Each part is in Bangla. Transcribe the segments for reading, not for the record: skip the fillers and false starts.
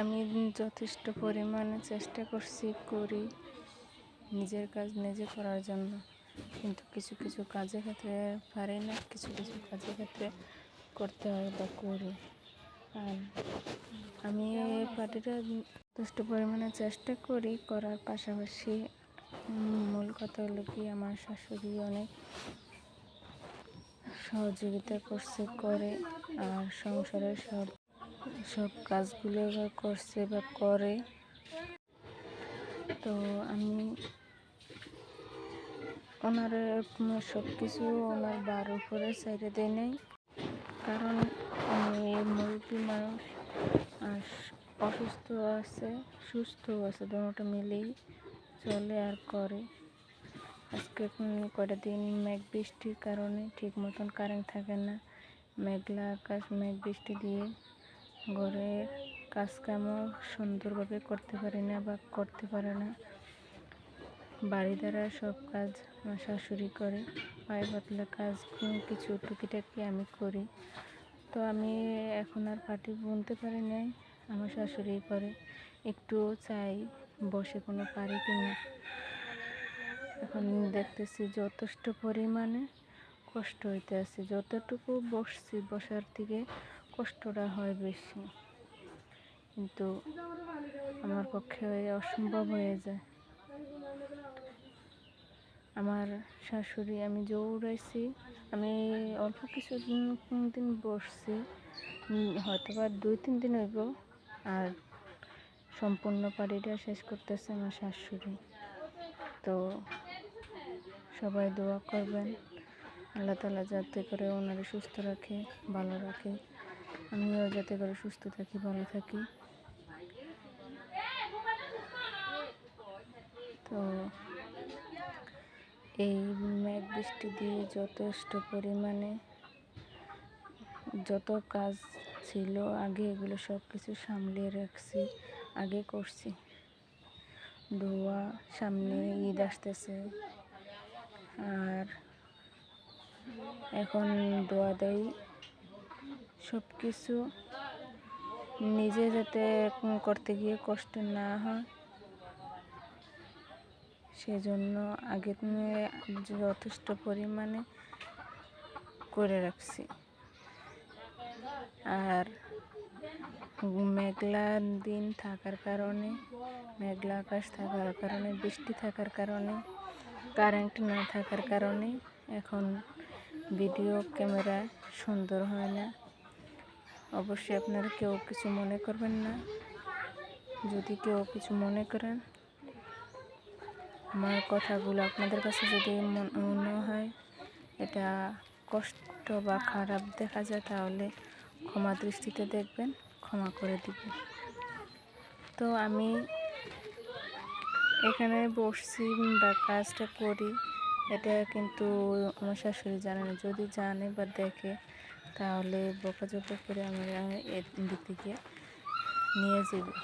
আমি যথেষ্ট পরিমাণে চেষ্টা করি নিজের কাজ নিজে করার জন্য, কিন্তু কিছু কিছু কাজের ক্ষেত্রে পারি না, কিছু কিছু কাজের ক্ষেত্রে করতে হয় বা করি। আর আমি এই পার্টিটা যথেষ্ট পরিমাণে চেষ্টা করি করার পাশাপাশি মূল কথা হলো কি, আমার শাশুড়ি অনেক সহযোগিতা করে, আর সংসারের সব কাজগুলো করছে বা করে। তো আমি ওনার সব কিছু ওনার বার উপরে সাইডে দেয় নাই, কারণ উনি মুরব্বী মানুষ, আর অসুস্থ আছে সুস্থ আছে, দুটোটা মিলেই চলে আর করে। আজকে কয়টা দিন মেঘ বৃষ্টির কারণে ঠিক মতন কারেন্ট থাকে না, মেঘলা আকাশ, মেঘ বৃষ্টি দিয়ে ঘরের কাজকামও সুন্দরভাবে করতে পারি না বা করতে পারে না। বাড়ি দ্বারা সব কাজ আমার শাশুড়ি করে, পায়ে পাতলা কাজ কিছু টুকিটাকি আমি করি। তো আমি এখন আর পাটি বুনতে পারি নাই, আমার শাশুড়ি করে। একটু চাই বসে কোনো পারি কিনা। এখন দেখতেছি যথেষ্ট পরিমাণে কষ্ট হইতে আছে, যতটুকু বসছি বসার থেকে কষ্টটা হয় বেশি, কিন্তু আমার পক্ষে অসম্ভব হয়ে যায়। আমার শাশুড়ি, আমি দৌড়াইছি, আমি অল্প কিছু দিন বসছি, হয়তো বা 2-3 দিন হইব, আর সম্পূর্ণ পাড়িটা শেষ করতেছে আমার শাশুড়ি। তো সবাই দোয়া করবেন, আল্লাহ তাআলা যাতে করে ওনারা সুস্থ রাখে, ভালো রাখে, আমিও যাতে করে সুস্থ থাকি, ভালো থাকি। তো এই মেঘ বৃষ্টি দিয়ে যথেষ্ট পরিমাণে যত কাজ ছিল আগে, এগুলো সব কিছু সামলিয়ে রাখছি, আগে করছি। ধোয়া, সামনে ঈদ আসতেছে, আর এখন দোয়া দেই সব কিছু নিজে যাতে করতে গিয়ে কষ্ট না হয়, সেজন্য আগে যথেষ্ট পরিমাণে করে রাখছি। আর মেঘলা দিন থাকার কারণে, মেঘলা আকাশ থাকার কারণে, বৃষ্টি থাকার কারণে, কারেন্ট না থাকার কারণে এখন ভিডিও ক্যামেরা সুন্দর হয় না। অবশ্যই আপনারা কেউ কিছু মনে করবেন না। যদি কেউ কিছু মনে করেন, আমার কথাগুলো আপনাদের কাছে যদি মনে হয় এটা কষ্ট বা খারাপ দেখা যায়, তাহলে ক্ষমা দৃষ্টিতে দেখবেন, ক্ষমা করে দিবেন। তো আমি এখানে বসছি বা কাজটা করি, এটা কিন্তু আমার শাশুড়ি জানে না। যদি জানে বা দেখে, তাহলে বকাঝকা করে আমার এদিক থেকে নিয়ে যাবে।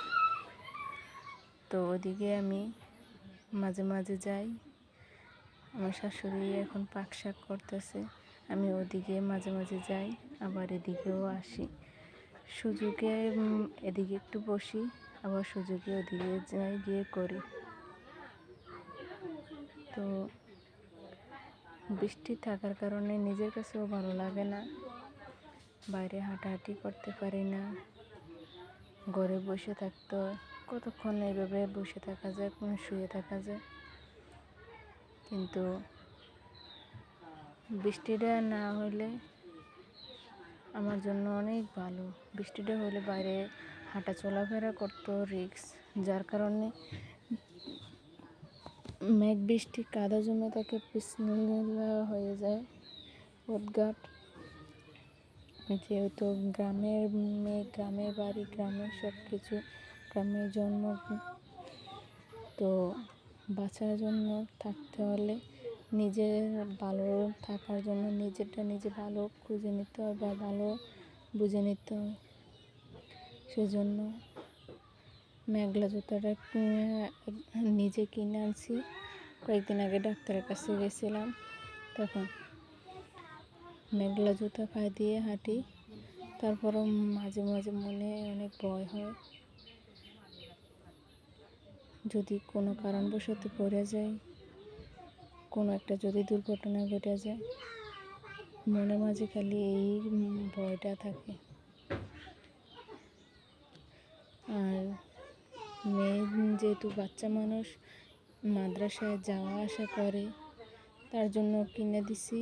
তো ওদিকে আমি মাঝে মাঝে যাই, আমার শাশুড়ি এখন পাক শাক করতেছে, আমি ওদিকে মাঝে মাঝে যাই, আবার এদিকেও আসি। সুযোগে এদিকে একটু বসি, আবার সুযোগে ওদিকে যাই, গিয়ে করি। তো বৃষ্টি থাকার কারণে নিজের কাছেও ভালো লাগে না, বাইরে হাঁটাহাঁটি করতে পারি না, ঘরে বসে থাকতে কতক্ষণ এইভাবে বসে থাকা যায়, কোনো শুয়ে থাকা যায়। কিন্তু বৃষ্টিটা না হলে আমার জন্য অনেক ভালো। বৃষ্টিটা হলে বাইরে হাঁটা চলাফেরা করতেও রিস্ক, যার কারণে মেঘ বৃষ্টি কাদা জমে থাকে, পিছলা হয়ে যায় পথঘাট। যেহেতু গ্রামের মেয়ে, গ্রামের বাড়ি, গ্রামের সব কিছু, গ্রামের জন্ম, তো বাঁচার জন্য থাকতে হলে, নিজের ভালো থাকার জন্য নিজেরটা নিজে ভালো খুঁজে নিতে হয় বা ভালো বুঝে নিতে হয়। সেজন্য মেঘলা জুতাটা নিজে কিনে আনছি। কয়েকদিন আগে ডাক্তারের কাছে গেছিলাম, তখন মেঘলা জুতা পায়ে দিয়ে হাঁটি, তারপরও মাঝে মাঝে মনে অনেক ভয় হয় যদি কোনো কারণবশত পড়ে যায়, কোনো একটা যদি দুর্ঘটনা ঘটে যায়, মনের মাঝে খালি এই ভয়টা থাকে। আর মেয়ে যেহেতু বাচ্চা মানুষ, মাদ্রাসায় যাওয়া আসা করে, তার জন্য কিনে দিছি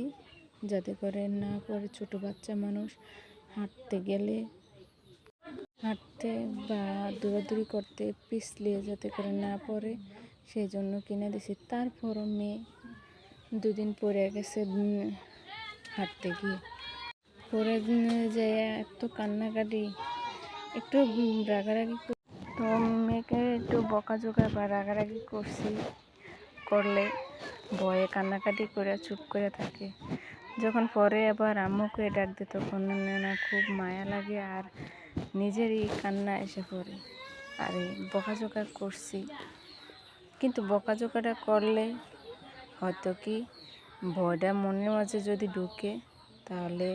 যাতে করে না পড়ে। ছোট বাচ্চা মানুষ হাঁটতে বা দৌড়াদৌড়ি করতে পিছলে যাতে করে না পড়ে, সেই জন্য কিনে দিছি। তারপরও মেয়ে দুদিন পরে গেছে হাঁটতে গিয়ে, পরে যেয়ে এত কান্নাকাটি, একটু রাগারাগি। তো মেয়েকে একটু বকাঝকা বা রাগারাগি করলে ভয়ে কান্নাকাটি করে চুপ করে থাকে। যখন পরে আবার আম্মুকে ডাক দিই তখন না খুব মায়া লাগে আর নিজেরই কান্না এসে পড়ে। আর এই বকাঝকা করছি, কিন্তু বকাঝকাটা করলে হয়তো কি ভয়টা মনের মাঝে যদি ঢুকে, তাহলে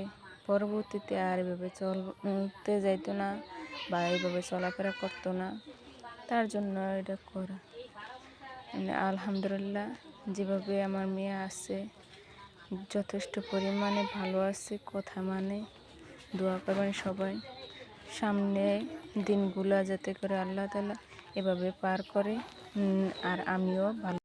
পরবর্তীতে আর এভাবে চলতে যাইতো না বা এইভাবে চলাফেরা করতো না। তার জন্য এটা করা। আলহামদুলিল্লাহ, যেভাবে আমার মেয়ে আছে যথেষ্ট পরিমাণে ভালো আছে, কথা মানে। দোয়া করবেন সবাই, সামনে দিনগুলো যাতে করে আল্লাহ তাআলা এভাবে পার করে, আর আমিও ভালো